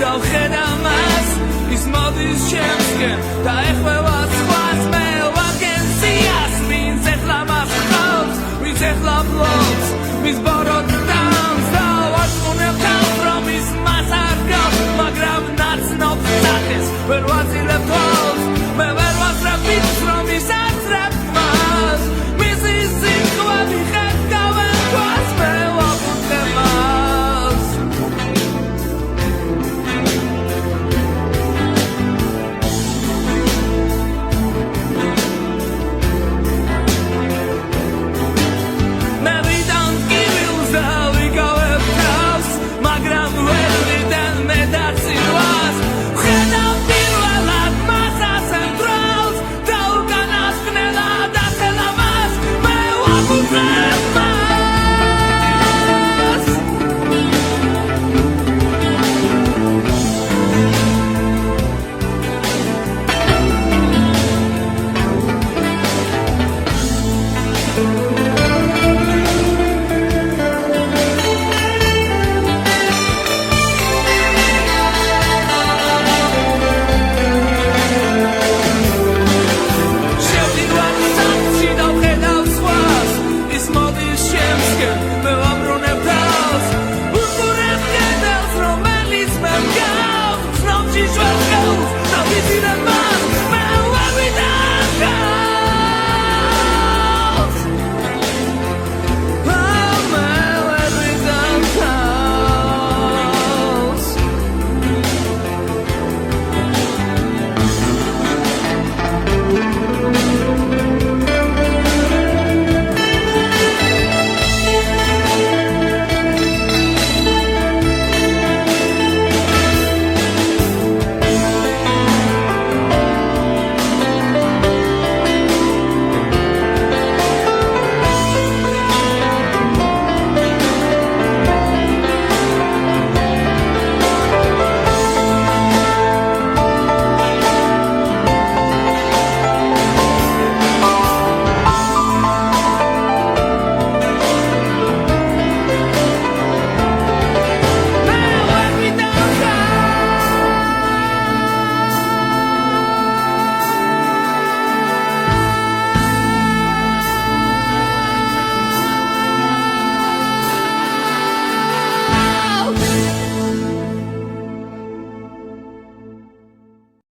დავხედა მას ის მოდის ჩემსკენ და ეხება სხვას მე ვაგენ სიას ვინც ეხლა მას ხავს ვინც ეხლა ფლობს მის ბოროტ დანს და ვარწმუნებ თავს რომ ის მას არ გავს მაგრამ ნაცნობ სახეს ვერ ვაწილებ თვალს მე ვერ ვასწრებ ის რომ ის აცრებ მას მისი სიტყვა მიხედავენ თვალს მე ვაფუძნებ მას მე ვიდან კივილს და ვიკავებ თავს მაგრამ ვერ ვიდან მე დაცილვას ვხედავ პირველად მას ასე მძრალს და უკანასკნელად ახლა მას მე ვაფუძნებ მას შევდივარ სახლში და ვხედავ სხვას ის მოდის ჩემსკენ მე ვაბრუნებ თავს უყურებ კედელს რომელიც მე მგავს ცნობში შვებს